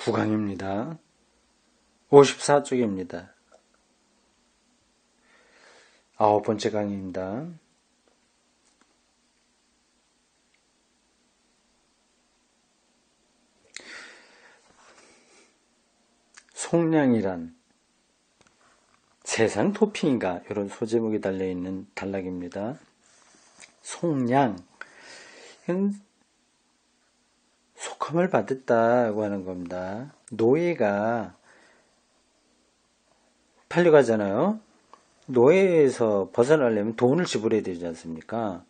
9강입니다. 54쪽입니다. 9번째 강의입니다. 속량이란 세상 도피인가? 이런 소제목이 달려있는 단락입니다. 속량, 속함을 받았다고 하는 겁니다. 노예가 팔려가잖아요. 노예에서 벗어나려면 돈을 지불해야 되지 않습니까?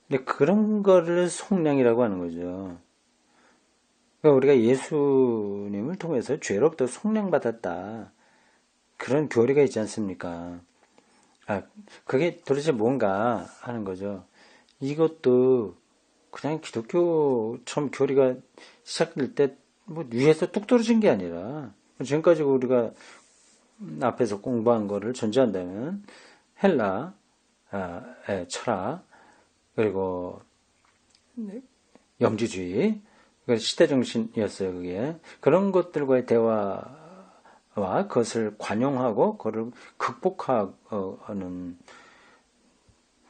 근데 그런 거를 속량이라고 하는 거죠. 그러니까 우리가 예수님을 통해서 죄로부터 속량받았다. 그런 교리가 있지 않습니까? 그게 도대체 뭔가 하는 거죠. 이것도 그냥 기독교처럼 교리가 시작될 때 뭐 위에서 뚝 떨어진 게 아니라 지금까지 우리가 앞에서 공부한 거를 전제한다면 헬라 철학 그리고 영지주의 시대정신이었어요. 그게 그런 것들과의 대화와 그것을 관용하고 그걸 극복하는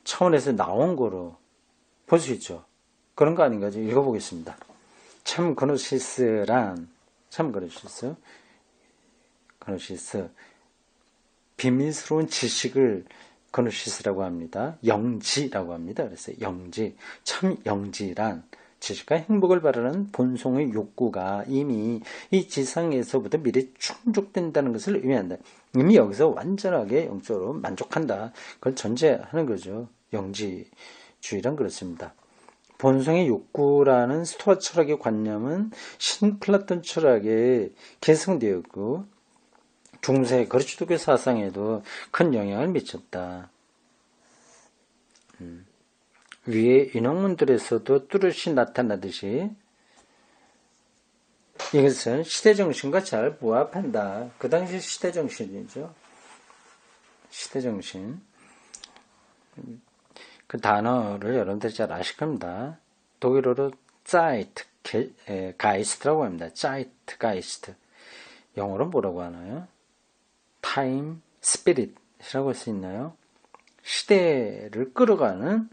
차원에서 나온 거로 볼 수 있죠. 그런 거 아닌가 읽어보겠습니다. 참 그노시스란 그노시스 비밀스러운 지식을 그노시스라고 합니다. 영지라고 합니다. 그래서 영지, 참 영지란 지식과 행복을 바라는 본성의 욕구가 이미 이 지상에서부터 미리 충족된다는 것을 의미한다. 이미 여기서 완전하게 영적으로 만족한다. 그걸 전제하는 거죠. 영지주의란 그렇습니다. 본성의 욕구라는 스토아 철학의 관념은 신플라톤 철학에 계승되어 있고 중세 그리스도교 사상에도 큰 영향을 미쳤다. 위에 인용문들에서도 뚜렷이 나타나듯이 이것은 시대정신과 잘 부합한다. 그 당시 시대정신이죠. 시대정신. 그 단어를 여러분들이 잘 아실 겁니다. 독일어로 Zeit, Geist라고 합니다. Zeit, Geist. 영어로 뭐라고 하나요? Time, Spirit이라고 할 수 있나요? 시대를 끌어가는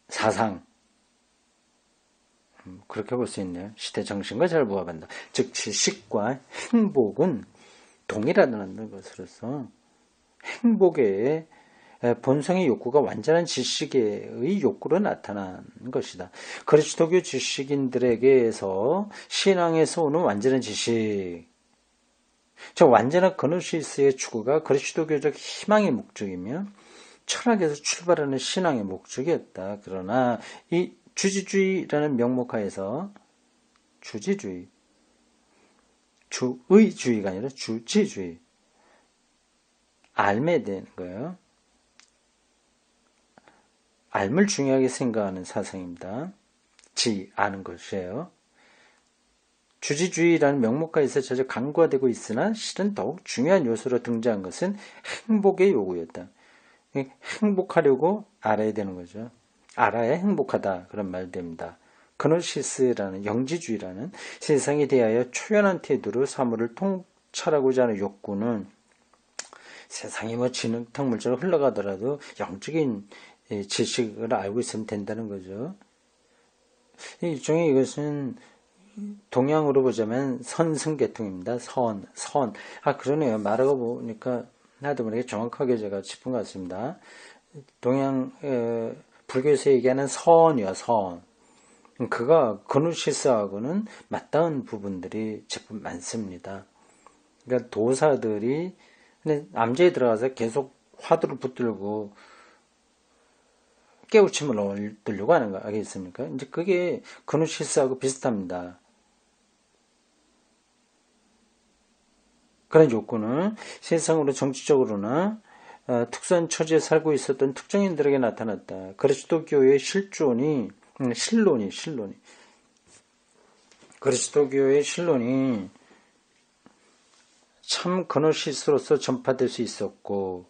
사상. 그렇게 볼 수 있네요. 시대 정신과 잘 부합한다. 즉 지식과 행복은 동일하다는 것으로서 행복의 본성의 욕구가 완전한 지식의 욕구로 나타난 것이다. 그리스도교 지식인들에게서 신앙에서 오는 완전한 지식, 즉 완전한 그노시스의 추구가 그리스도교적 희망의 목적이며 철학에서 출발하는 신앙의 목적이었다. 그러나 이 주지주의라는 명목하에서 주지주의, 주의주의가 아니라 주지주의, 알매 되는 거예요. 알을 중요하게 생각하는 사상입니다. 아는 것이에요. 주지주의라는 명목하에서 저저 강구되고 있으나 실은 더욱 중요한 요소로 등장한 것은 행복의 요구였다. 행복하려고 알아야 되는 거죠. 알아야 행복하다 그런 말 됩니다. 그노시스라는 영지주의라는 세상에 대하여 초연한 태도로 사물을 통찰하고자 하는 욕구는 세상이 뭐 진흙탕 물처럼 흘러가더라도 영적인 지식을 알고 있으면 된다는 거죠. 일종의 이것은 동양으로 보자면 선승계통입니다. 선. 그러네요. 말하고 보니까 나도 모르게 정확하게 제가 짚은 것 같습니다. 동양 불교에서 얘기하는 선이요, 선. 그가 그노시스하고는 맞닿은 부분들이 제법 많습니다. 그러니까 도사들이 남자에 들어가서 계속 화두를 붙들고 깨우침을 얻으려고 하는 거 알겠습니까? 이제 그게 그노시스하고 비슷합니다. 그런 욕구는 세상으로 정치적으로나 특수한 처지에 살고 있었던 특정인들에게 나타났다. 그리스도교의 신론이 그리스도교의 신론이 참 그노시스로서 전파될 수 있었고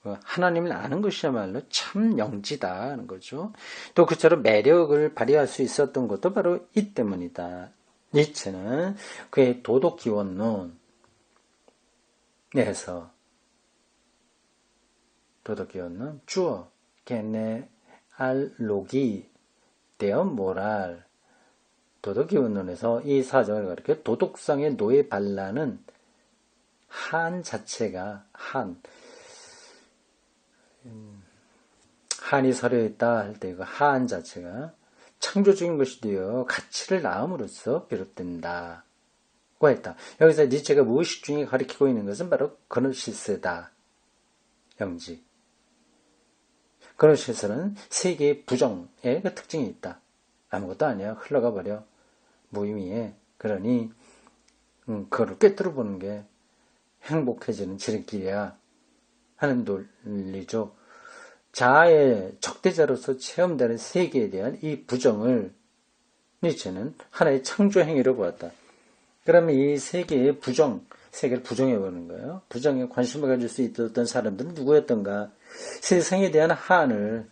하나님을 아는 것이야말로 참 영지다 하는 거죠. 또 그처럼 매력을 발휘할 수 있었던 것도 바로 이 때문이다. 니체는 그의 도덕기원론에서 도덕기원론 주어 게네알로기 데어 모랄 도덕기원론에서 이 사정을 가리켜 도덕상의 노예 반란은 한 자체가 한이 서려있다 할 때 그 한 자체가 창조적인 것이 되어 가치를 낳음으로써 비롯된다고 했다. 여기서 니체가 무의식 중에 가리키고 있는 것은 바로 그노시스다. 영지. 그노시스는 세계의 부정의 그 특징이 있다. 아무것도 아니야. 흘러가 버려. 무의미해. 그러니 그거를 꿰뚫어 보는 게 행복해지는 지름길이야 하는 논리죠. 자아의 적대자로서 체험되는 세계에 대한 이 부정을 니체는 하나의 창조 행위로 보았다. 그러면 이 세계의 부정, 세계를 부정해보는 거예요. 부정에 관심을 가질 수 있었던 사람들은 누구였던가? 세상에 대한 한을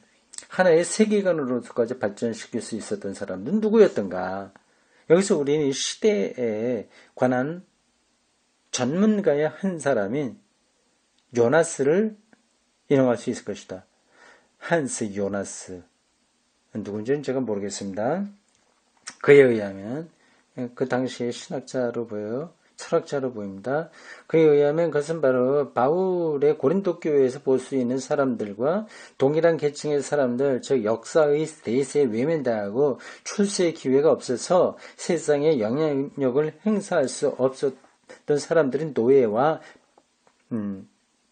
하나의 세계관으로까지 발전시킬 수 있었던 사람들은 누구였던가? 여기서 우리는 이 시대에 관한 전문가의 한 사람인 요나스를 인용할 수 있을 것이다. 한스 요나스. 누군지는 제가 모르겠습니다. 그에 의하면 그 당시의 신학자로 보여요. 철학자로 보입니다. 그에 의하면 그것은 바로 바울의 고린도 교회에서 볼 수 있는 사람들과 동일한 계층의 사람들, 즉 역사의 대세에 외면당하고 출세의 기회가 없어서 세상에 영향력을 행사할 수 없었던 사람들인 노예와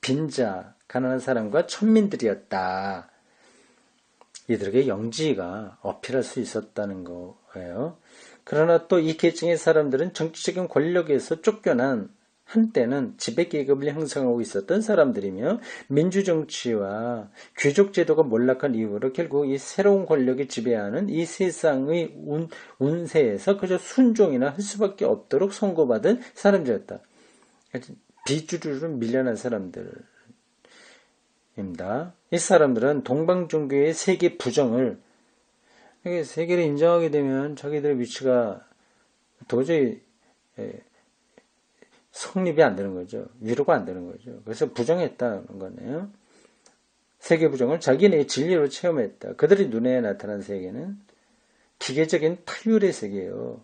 빈자, 가난한 사람과 천민들이었다. 이들에게 영지가 어필할 수 있었다는 거예요. 그러나 또 이 계층의 사람들은 정치적인 권력에서 쫓겨난 한때는 지배계급을 형성하고 있었던 사람들이며 민주정치와 귀족제도가 몰락한 이후로 결국 이 새로운 권력이 지배하는 이 세상의 운세에서 그저 순종이나 할 수밖에 없도록 선고받은 사람들이었다. 비주류로 밀려난 사람들입니다. 이 사람들은 동방종교의 세계 부정을 세계를 인정하게 되면 자기들의 위치가 도저히 성립이 안 되는 거죠. 위로가 안 되는 거죠. 그래서 부정했다는 거네요. 세계 부정을 자기네의 진리로 체험했다. 그들의 눈에 나타난 세계는 기계적인 타율의 세계예요.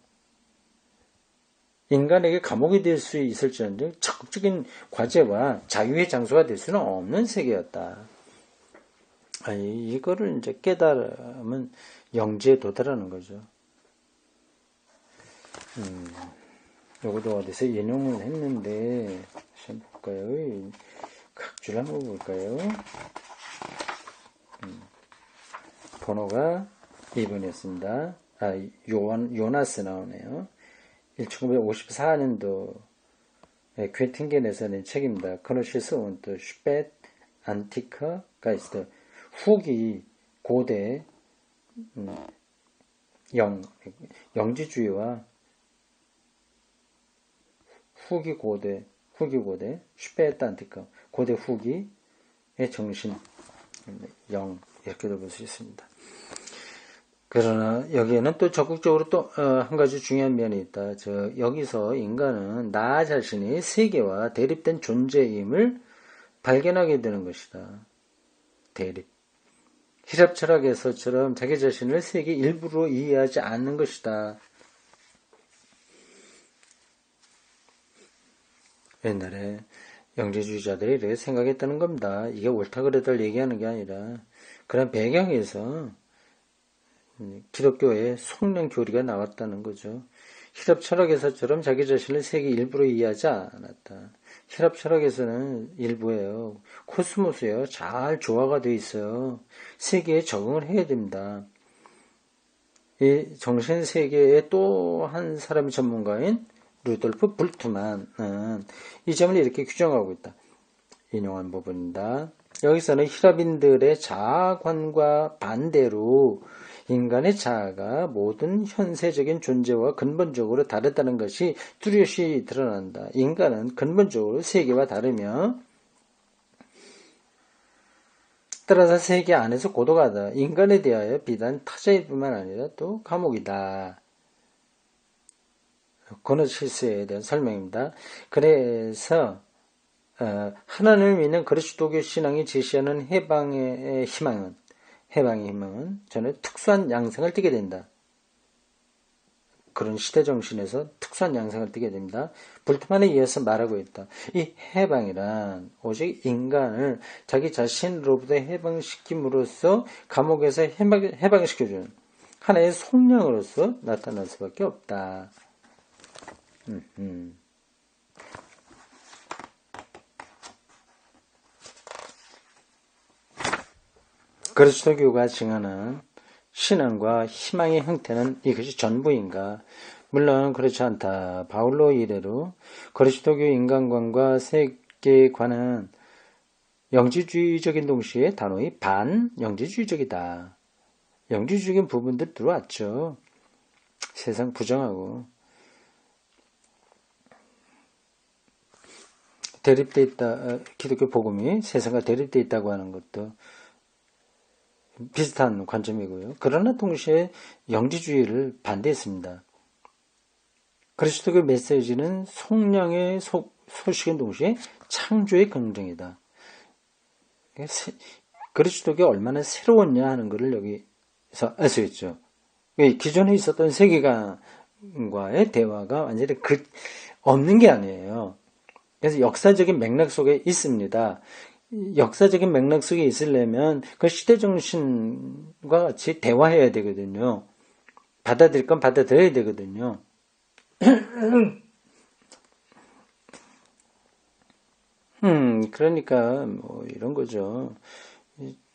인간에게 감옥이 될 수 있을지언정 적극적인 과제와 자유의 장소가 될 수는 없는 세계였다. 이거를 이제 깨달으면 영지에 도달하는 거죠. 요것도 어디서 인용을 했는데, 한번 볼까요? 각줄 한번 볼까요? 번호가 2번이었습니다. 요나스 나오네요. 1954년도 괴팅겐에서 낸 책입니다. 그노시스 운트 슈펫 안티커 가이스트. 후기 고대 영지주의와 후기 고대 슈페트 안티커 고대 후기의 정신 영 이렇게도 볼 수 있습니다. 그러나 여기에는 또 적극적으로 또 한 가지 중요한 면이 있다. 여기서 인간은 나 자신이 세계와 대립된 존재임을 발견하게 되는 것이다. 대립. 히랍 철학에서처럼 자기 자신을 세계 일부로 이해하지 않는 것이다. 옛날에 영지주의자들이 이렇게 생각했다는 겁니다. 이게 옳다 그르다를 얘기하는 게 아니라 그런 배경에서 기독교의 속량 교리가 나왔다는 거죠. 히랍 철학에서처럼 자기 자신을 세계 일부로 이해하지 않았다. 히랍 철학에서는 일부예요. 코스모스예요. 잘 조화가 되어 있어요. 세계에 적응을 해야 됩니다. 이 정신세계의 또 한 사람의 전문가인 루돌프 불트만은 이 점을 이렇게 규정하고 있다. 인용한 부분입니다. 여기서는 히랍인들의 자아관과 반대로 인간의 자아가 모든 현세적인 존재와 근본적으로 다르다는 것이 뚜렷이 드러난다. 인간은 근본적으로 세계와 다르며 따라서 세계 안에서 고독하다. 인간에 대하여 비단 타자일 뿐만 아니라 또 감옥이다. 고노시스에 대한 설명입니다. 그래서 하나님을 믿는 그리스도교 신앙이 제시하는 해방의 희망은 저는 특수한 양상을 띠게 된다. 그런 시대 정신에서 특수한 양상을 띠게 됩니다. 불트만에 이어서 말하고 있다. 이 해방이란 오직 인간을 자기 자신으로부터 해방시킴으로써 감옥에서 해방시켜주는 하나의 속량으로서 나타날 수밖에 없다. 그리스도교가 증언한 신앙과 희망의 형태는 이것이 전부인가? 물론 그렇지 않다. 바울로 이래로 그리스도교 인간관과 세계관은 영지주의적인 동시에 단호히 반영지주의적이다. 영지주의적인 부분들 들어왔죠. 세상 부정하고 대립돼 있다. 기독교 복음이 세상과 대립돼 있다고 하는 것도 비슷한 관점이고요. 그러나 동시에 영지주의를 반대했습니다. 그리스도교 메시지는 속량의 소식인 동시에 창조의 긍정이다. 그리스도교가 얼마나 새로웠냐 하는 것을 여기서 알 수 있죠. 기존에 있었던 세계관과의 대화가 완전히 없는 게 아니에요. 그래서 역사적인 맥락 속에 있습니다. 역사적인 맥락 속에 있으려면 그 시대 정신과 같이 대화해야 되거든요. 받아들일 건 받아들여야 되거든요. 그러니까 뭐 이런 거죠.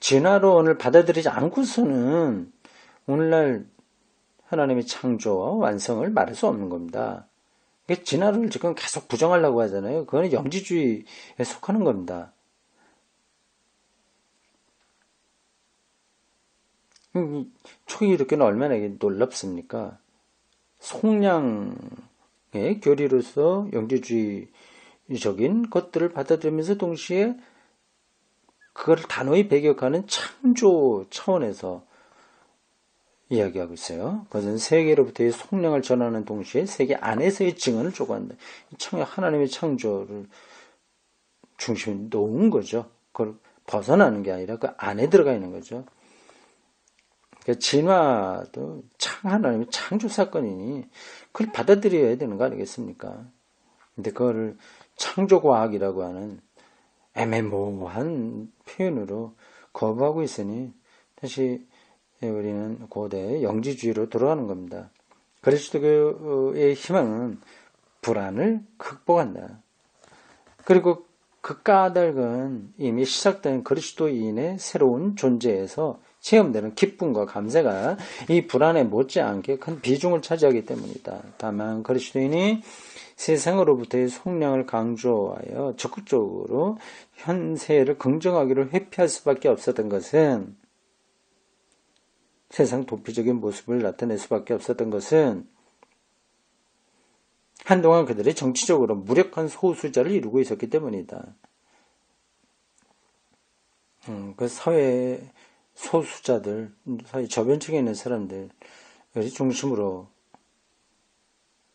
진화론을 받아들이지 않고서는 오늘날 하나님의 창조와 완성을 말할 수 없는 겁니다. 진화론을 지금 계속 부정하려고 하잖아요. 그거는 영지주의에 속하는 겁니다. 초기 기독교는 얼마나 놀랍습니까? 속량의 교리로서 영지주의적인 것들을 받아들이면서 동시에 그걸 단호히 배격하는 창조 차원에서 이야기하고 있어요. 그것은 세계로부터의 속량을 전하는 동시에 세계 안에서의 증언을 촉구한다. 하나님의 창조를 중심에 놓은 거죠. 그걸 벗어나는 게 아니라 그 안에 들어가 있는 거죠. 진화도 하나님의 창조 사건이니 그걸 받아들여야 되는 거 아니겠습니까? 근데 그거를 창조과학이라고 하는 애매모호한 표현으로 거부하고 있으니 다시 우리는 고대 영지주의로 돌아가는 겁니다. 그리스도교의 희망은 불안을 극복한다. 그리고 그 까닭은 이미 시작된 그리스도인의 새로운 존재에서 체험되는 기쁨과 감사가 이 불안에 못지않게 큰 비중을 차지하기 때문이다. 다만 그리스도인이 세상으로부터의 속량을 강조하여 적극적으로 현세를 긍정하기를 회피할 수밖에 없었던 것은 세상 도피적인 모습을 나타낼 수밖에 없었던 것은 한동안 그들이 정치적으로 무력한 소수자를 이루고 있었기 때문이다. 그 사회 소수자들, 사회 저변층에 있는 사람들을 중심으로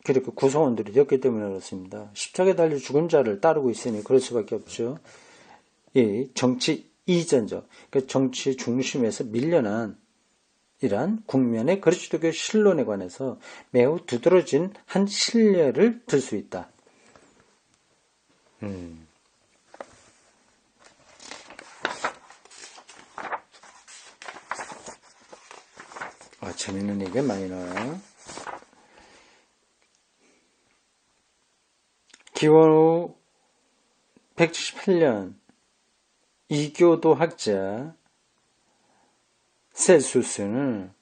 그렇게 구성원들이 되었기 때문에 그렇습니다. 십자가에 달려 죽은 자를 따르고 있으니 그럴 수밖에 없죠. 이 정치 이전적, 그 정치 중심에서 밀려난 이러한 국면의 그리스도교 신론에 관해서 매우 두드러진 한 신뢰를 들 수 있다. 재밌는 얘기가 많이 나와요. 기원 178년 이교도 학자 셀수스는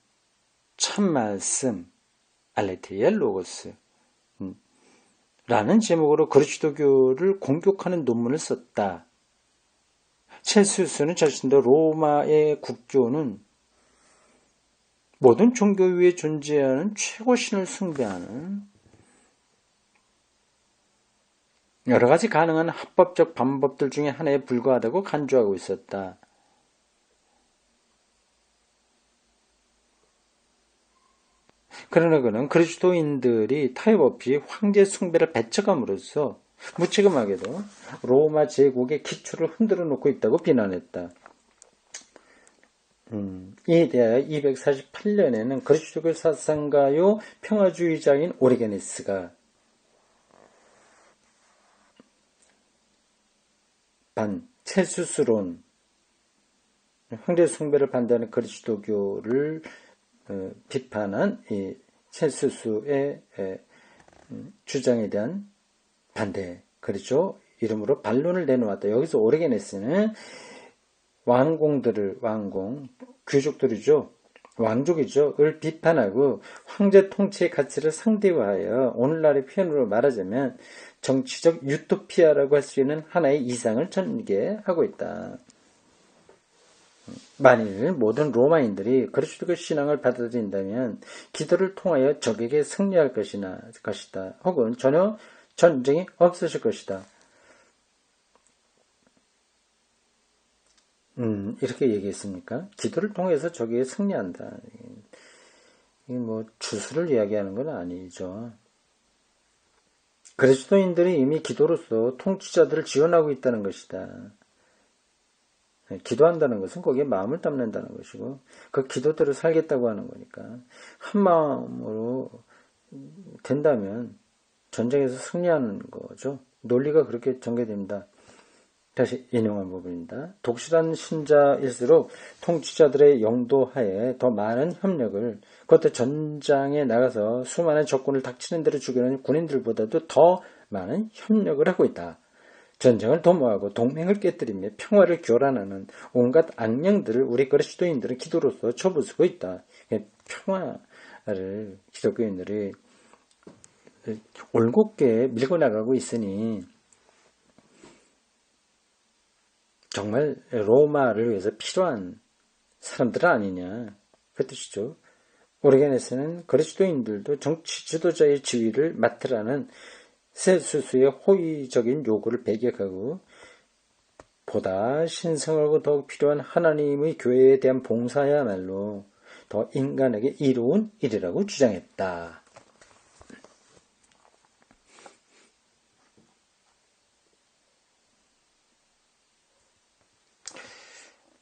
참말씀 알레테이아 로고스 라는 제목으로 그리스도교를 공격하는 논문을 썼다. 셀수스는 자신도 로마의 국교는 모든 종교 위에 존재하는 최고신을 숭배하는 여러 가지 가능한 합법적 방법들 중에 하나에 불과하다고 간주하고 있었다. 그러나 그는 그리스도인들이 타협 없이 황제 숭배를 배척함으로써 무책임하게도 로마 제국의 기초를 흔들어 놓고 있다고 비난했다. 이에 대하여 248년에는 그리스도교 사상가요 평화주의자인 오리게네스가 첼수스론, 황제 숭배를 반대하는 그리스도교를 비판한 이 첼수스의 주장에 대한 반대, 그렇죠? 이름으로 반론을 내놓았다. 여기서 오리게네스는 귀족들이죠. 왕족이죠. 을 비판하고 황제 통치의 가치를 상대화하여 오늘날의 표현으로 말하자면 정치적 유토피아라고 할 수 있는 하나의 이상을 전개하고 있다. 만일 모든 로마인들이 그리스도교 신앙을 받아들인다면 기도를 통하여 적에게 승리할 것이다. 혹은 전혀 전쟁이 없으실 것이다. 이렇게 얘기했습니까? 기도를 통해서 적에게 승리한다. 이게 뭐 주술을 이야기하는 건 아니죠. 그리스도인들이 이미 기도로서 통치자들을 지원하고 있다는 것이다. 기도한다는 것은 거기에 마음을 담는다는 것이고 그 기도대로 살겠다고 하는 거니까 한 마음으로 된다면 전쟁에서 승리하는 거죠. 논리가 그렇게 전개됩니다. 다시 인용한 부분입니다. 독실한 신자일수록 통치자들의 영도하에 더 많은 협력을, 그것도 전장에 나가서 수많은 적군을 닥치는 대로 죽이는 군인들보다도 더 많은 협력을 하고 있다. 전쟁을 도모하고 동맹을 깨뜨리며 평화를 교란하는 온갖 악령들을 우리 그리스도인들은 기도로서 쳐부수고 있다. 평화를 기독교인들이 올곧게 밀고 나가고 있으니 정말 로마를 위해서 필요한 사람들은 아니냐 그 뜻이죠. 오리게네스는 그리스도인들도 정치 지도자의 지위를 맡으라는 셀수스의 호의적인 요구를 배격하고 보다 신성하고 더욱 필요한 하나님의 교회에 대한 봉사야말로 더 인간에게 이로운 일이라고 주장했다.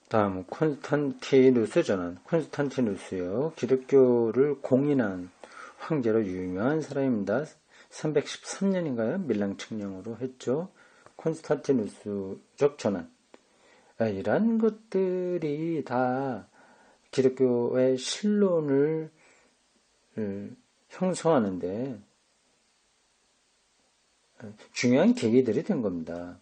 다음 콘스탄티누스 전환. 콘스탄티누스요. 기독교를 공인한 황제로 유명한 사람입니다. 313년인가요? 밀랑 칙령으로 했죠. 콘스탄티누스적 전환. 이런 것들이 다 기독교의 신론을 형성하는데 중요한 계기들이 된 겁니다.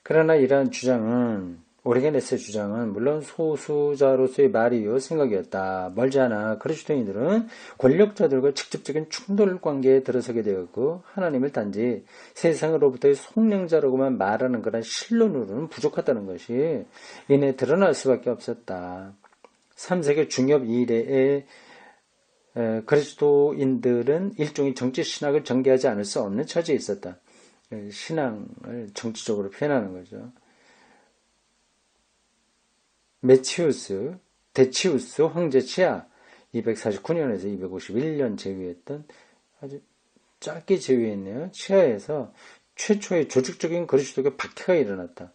그러나 이러한 주장은 오리게네스의 주장은 물론 소수자로서의 말이요 생각이었다. 멀지 않아 그리스도인들은 권력자들과 직접적인 충돌 관계에 들어서게 되었고 하나님을 단지 세상으로부터의 속량자라고만 말하는 그런 신론으로는 부족하다는 것이 이내 드러날 수밖에 없었다. 3세기 중엽 이래에 그리스도인들은 일종의 정치 신학을 전개하지 않을 수 없는 처지에 있었다. 신앙을 정치적으로 표현하는 거죠. 데치우스 황제 치아 249년에서 251년 제위했던 아주 짧게 제위했네요. 치아에서 최초의 조직적인 그리스도교 박해가 일어났다.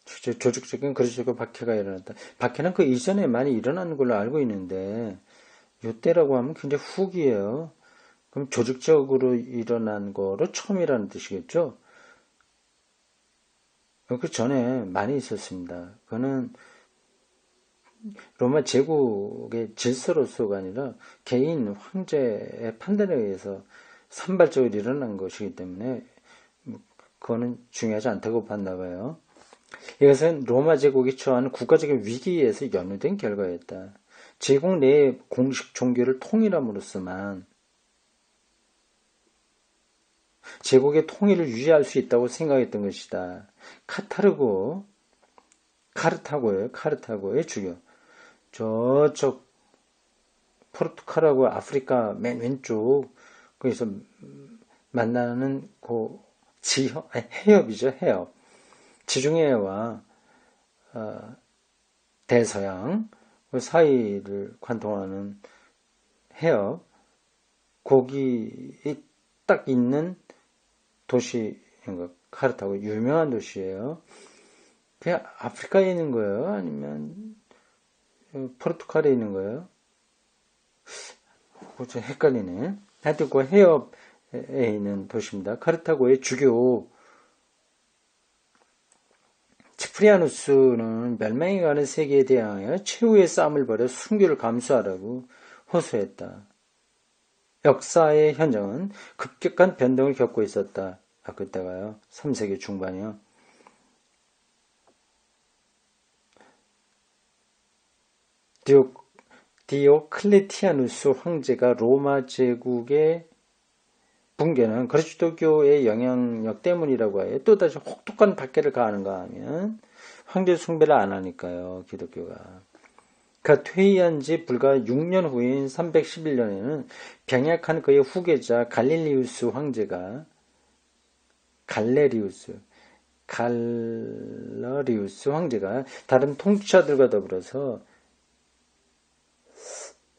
조직적인 그리스도교 박해가 일어났다. 박해는 그 이전에 많이 일어나는 걸로 알고 있는데 이때라고 하면 굉장히 후기예요. 그럼 조직적으로 일어난 거로 처음이라는 뜻이겠죠? 그 전에 많이 있었습니다. 그거는 로마 제국의 질서로서가 아니라 개인 황제의 판단에 의해서 산발적으로 일어난 것이기 때문에 그거는 중요하지 않다고 봤나 봐요. 이것은 로마 제국이 처한 국가적인 위기에서 연루된 결과였다. 제국 내의 공식 종교를 통일함으로써만 제국의 통일을 유지할 수 있다고 생각했던 것이다. 카르타고의 주교. 저쪽 포르투갈하고 아프리카 맨 왼쪽 거기서 만나는 그 해협이죠. 해협. 지중해와 대서양 그 사이를 관통하는 해협, 거기 딱 있는 도시인 것, 카르타고 유명한 도시예요. 그냥 아프리카에 있는 거예요? 아니면 포르투갈에 있는 거예요? 좀 헷갈리네. 하여튼 그 해협에 있는 도시입니다. 카르타고의 주교 치프리아누스는 멸망이 가는 세계에 대하여 최후의 싸움을 벌여 순교를 감수하라고 호소했다. 역사의 현장은 급격한 변동을 겪고 있었다. 그때가요. 3세기 중반이요. 디오클레티아누스 황제가 로마 제국의 붕괴는 그리스도교의 영향력 때문이라고 해요. 또다시 혹독한 박해를 가하는가 하면 황제 숭배를 안 하니까요. 기독교가. 그 퇴위한 지 불과 6년 후인 311년에는 병약한 그의 후계자 갈릴리우스 황제가 갈러리우스 황제가 다른 통치자들과 더불어서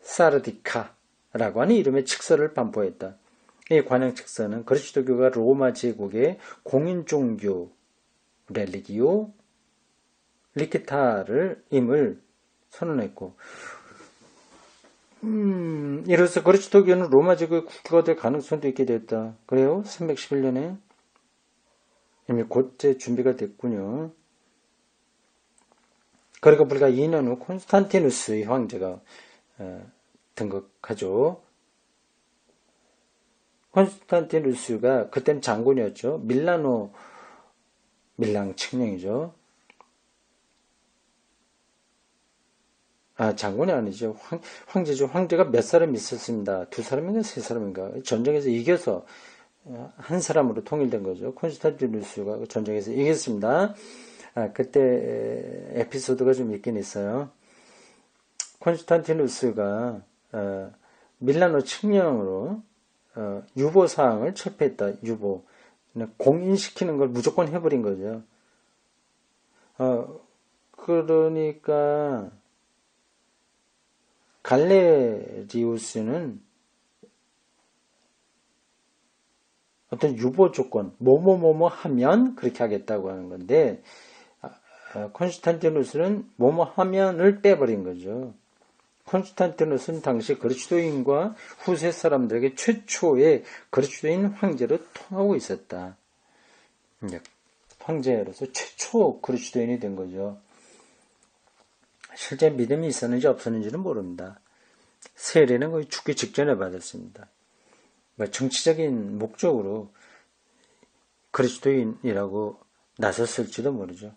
사르디카라고 하는 이름의 칙서를 반포했다. 이 관행 칙서는 그리스도교가 로마 제국의 공인종교 렐리기오 리키타를 임을 선언했고, 이로써 그리스도교는 로마 제국의 국교가 될 가능성도 있게 됐다. 그래요? 311년에 이미 곧제 준비가 됐군요. 그리고 불과 2년 후 콘스탄티누스 황제가 등극하죠. 콘스탄티누스가 그때는 장군이었죠. 밀랑 칙령이죠. 장군이 아니죠. 황제죠. 황제가 몇 사람 있었습니다. 2사람인가 3사람인가. 전쟁에서 이겨서 한 사람으로 통일된 거죠. 콘스탄티누스가 전쟁에서 이겼습니다. 그때 에피소드가 좀 있긴 있어요. 콘스탄티누스가 밀라노 칙령으로 유보 사항을 철폐했다. 유보. 공인시키는 걸 무조건 해버린 거죠. 그러니까 갈레리우스는 어떤 유보 조건, 뭐뭐뭐뭐 하면 그렇게 하겠다고 하는 건데, 콘스탄티누스는 뭐뭐 하면을 빼버린 거죠. 콘스탄티누스는 당시 그리스도인과 후세 사람들에게 최초의 그리스도인 황제로 통하고 있었다. 황제로서 최초 그리스도인이 된 거죠. 실제 믿음이 있었는지 없었는지는 모릅니다. 세례는 거의 죽기 직전에 받았습니다. 정치적인 목적으로 그리스도인이라고 나섰을지도 모르죠.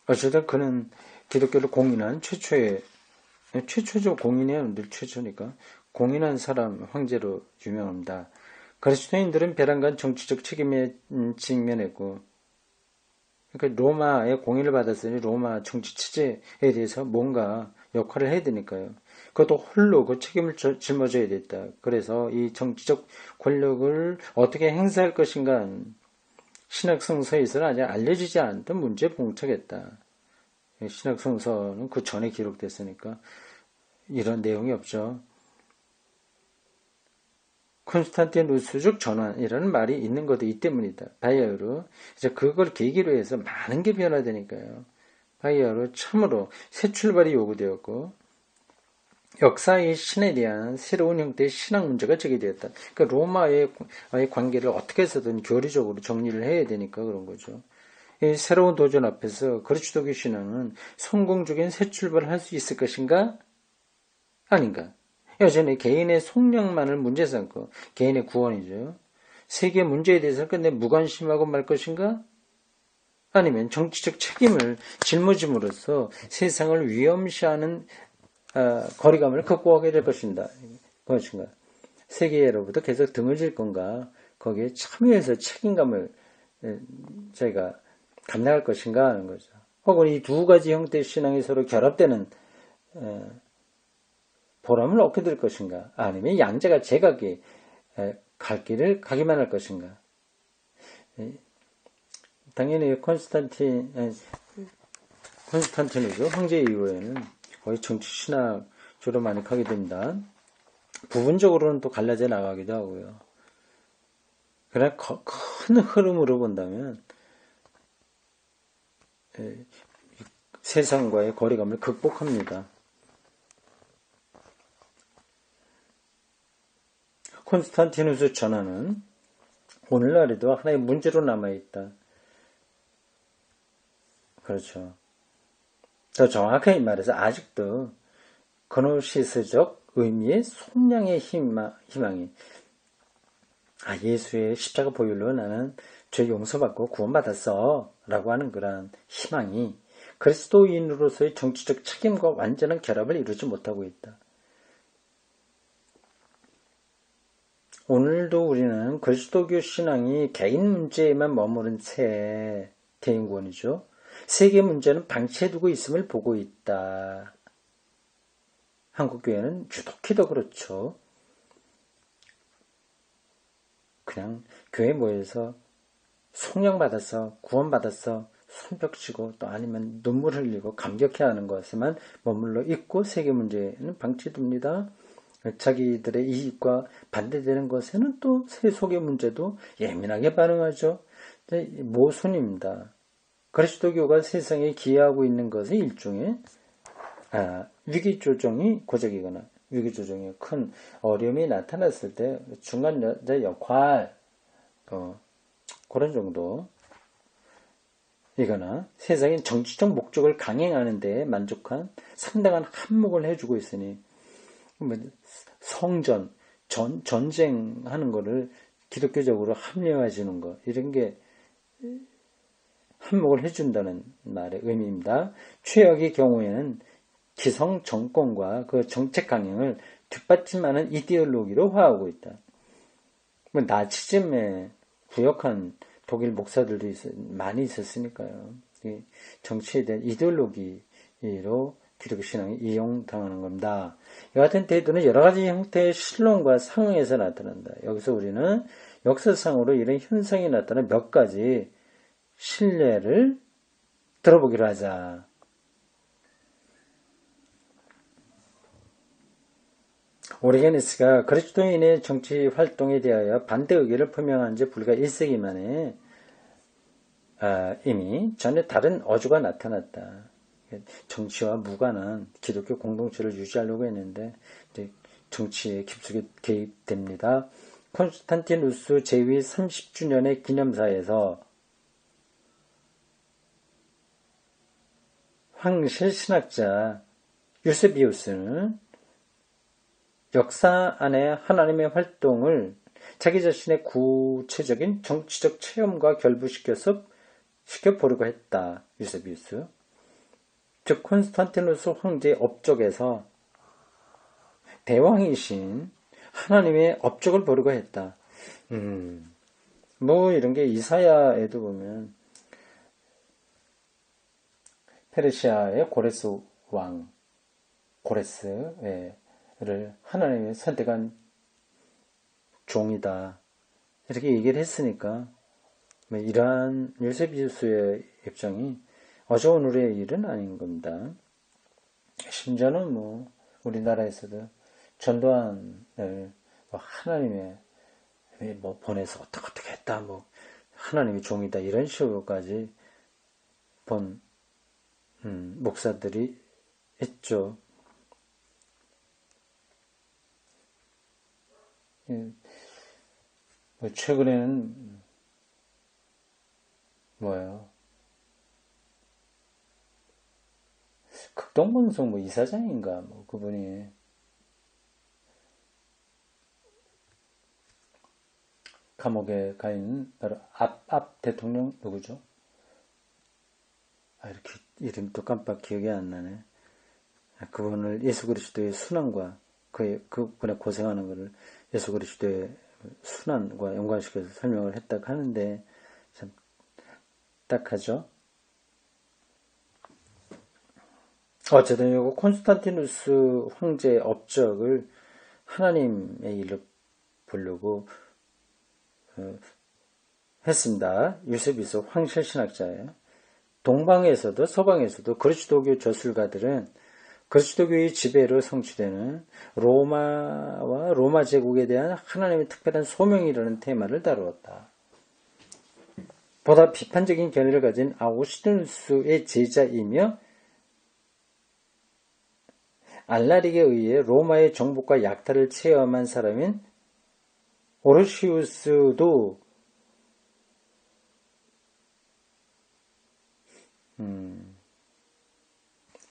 어쨌든 그는 기독교를 공인한 최초죠. 공인이야. 늘 최초니까. 공인한 사람, 황제로 유명합니다. 그리스도인들은 배란간 정치적 책임에 직면했고, 그러니까 로마의 공인을 받았으니 로마 정치 체제에 대해서 뭔가 역할을 해야 되니까요. 그것도 홀로 그 책임을 짊어져야 됐다. 그래서 이 정치적 권력을 어떻게 행사할 것인가 신학성서에서는 아직 알려지지 않던 문제에 봉착했다. 신학성서는 그 전에 기록됐으니까 이런 내용이 없죠. 콘스탄티누스적 전환이라는 말이 있는 것도 이 때문이다. 바이아흐로. 이제 그걸 계기로 해서 많은 게 변화되니까요. 바이아흐로 참으로 새 출발이 요구되었고 역사의 신에 대한 새로운 형태의 신학 문제가 제기되었다. 그러니까 로마의 관계를 어떻게 해서든 교리적으로 정리를 해야 되니까 그런 거죠. 이 새로운 도전 앞에서 그리스도교 신앙은 성공적인 새 출발을 할 수 있을 것인가? 아닌가? 여전히 개인의 속량만을 문제 삼고 개인의 구원이죠. 세계 문제에 대해서 끝내 무관심하고 말 것인가? 아니면 정치적 책임을 짊어짐으로써 세상을 위험시하는 거리감을 극복하게 될 것인가? 세계로부터 계속 등을 질 건가? 거기에 참여해서 책임감을 저희가 감당할 것인가 하는 거죠. 혹은 이 두 가지 형태의 신앙이 서로 결합되는 보람을 얻게 될 것인가? 아니면 양자가 제각기 갈 길을 가기만 할 것인가? 당연히 콘스탄티누스 황제 이후에는 거의 정치 신학 주로 많이 가게 됩니다. 부분적으로는 또 갈라져 나가기도 하고요. 그러나 큰 흐름으로 본다면 세상과의 거리감을 극복합니다. 콘스탄티누스 전하는 오늘날에도 하나의 문제로 남아있다. 그렇죠. 더 정확하게 말해서 아직도 그노시스적 의미의 속량의 희망이 예수의 십자가 보혈로 나는 죄 용서받고 구원받았어 라고 하는 그러한 희망이 그리스도인으로서의 정치적 책임과 완전한 결합을 이루지 못하고 있다. 오늘도 우리는 그리스도교 신앙이 개인 문제에만 머무른 채 개인 구원이죠. 세계 문제는 방치해두고 있음을 보고 있다. 한국교회는 유독히 더 그렇죠. 그냥 교회 모여서 속량받았어, 구원받았어, 손뼉치고 또 아니면 눈물 흘리고 감격해하는 것에만 머물러 있고 세계 문제는 방치됩니다. 자기들의 이익과 반대되는 것에는 또 세속의 문제도 예민하게 반응하죠. 모순입니다. 그리스도교가 세상에 기여하고 있는 것은 일종의 위기조정이 고적이거나 위기조정에 큰 어려움이 나타났을 때 중간 역할 그런 정도 이거나 세상의 정치적 목적을 강행하는 데 만족한 상당한 한몫을 해주고 있으니 성전, 전쟁하는 거를 기독교적으로 합리화해주는 거 이런 게 한몫을 해준다는 말의 의미입니다. 최악의 경우에는 기성 정권과 그 정책 강행을 뒷받침하는 이데올로기로 화하고 있다. 나치즘에 구역한 독일 목사들도 많이 있었으니까요. 정치에 대한 이데올로기로 기독교 신앙이 이용당하는 겁니다. 이 같은 태도는 여러 가지 형태의 신론과 상황에서 나타난다. 여기서 우리는 역사상으로 이런 현상이 나타난 몇 가지 신뢰를 들어보기로 하자. 오리게니스가 그리스도인의 정치 활동에 대하여 반대 의견을 표명한 지 불과 1세기 만에 이미 전혀 다른 어조가 나타났다. 정치와 무관한 기독교 공동체를 유지하려고 했는데 이제 정치에 깊숙이 개입됩니다. 콘스탄티누스 제위 30주년의 기념사에서 황실 신학자 유세비우스는 역사 안에 하나님의 활동을 자기 자신의 구체적인 정치적 체험과 결부시켜 보려고 했다. 유세비우스. 즉 콘스탄티누스 황제의 업적에서 대왕이신 하나님의 업적을 보려고 했다. 이런 게 이사야에도 보면 페르시아의 고레스 왕 고레스를 하나님이 선택한 종이다. 이렇게 얘기를 했으니까 이러한 유세비우스의 입장이 어제 오늘의 일은 아닌 겁니다. 심지어는 우리나라에서도 전두환을 하나님의 보내서 어떻게 했다, 하나님의 종이다 이런 식으로까지 본 목사들이 있죠. 최근에는 뭐예요? 극동방송 이사장인가 그분이 감옥에 가 있는 바로 앞 대통령 누구죠? 이렇게 이름도 깜빡 기억이 안 나네. 그분을 예수 그리스도의 순환과 그분의 고생하는 것을 예수 그리스도의 순환과 연관시켜서 설명을 했다고 하는데 참 딱하죠. 어쨌든 이거 콘스탄티누스 황제의 업적을 하나님의 일로 보려고 했습니다. 유세비소 황실신학자예요. 동방에서도 서방에서도 그리스도교 저술가들은 그리스도교의 지배로 성취되는 로마와 로마 제국에 대한 하나님의 특별한 소명이라는 테마를 다루었다. 보다 비판적인 견해를 가진 아우구스티누스의 제자이며 알라릭에 의해 로마의 정복과 약탈을 체험한 사람인 오르시우스도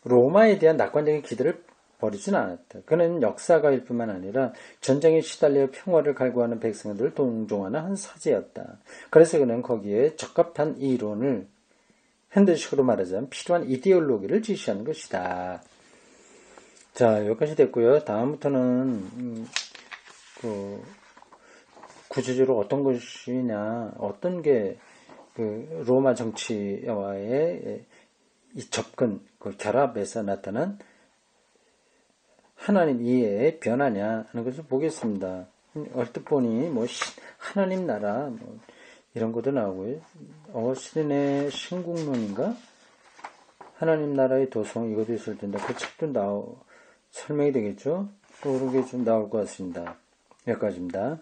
로마에 대한 낙관적인 기대를 버리진 않았다. 그는 역사가일 뿐만 아니라 전쟁에 시달려 평화를 갈구하는 백성들을 동정하는 한 사제였다. 그래서 그는 거기에 적합한 이론을 현대식으로 말하자면 필요한 이데올로기를 제시하는 것이다. 자, 여기까지 됐고요. 다음부터는 구체적으로 어떤 것이냐, 어떤 게 로마 정치와의 이 접근, 그 결합에서 나타난 하나님 이해의 변화냐 하는 것을 보겠습니다. 얼뜻 보니 하나님 나라 이런 것도 나오고요. 신의 신국론인가? 하나님 나라의 도성 이것도 있을 텐데 그 책도 설명이 되겠죠? 또 그런 게 좀 나올 것 같습니다. 여기까지입니다.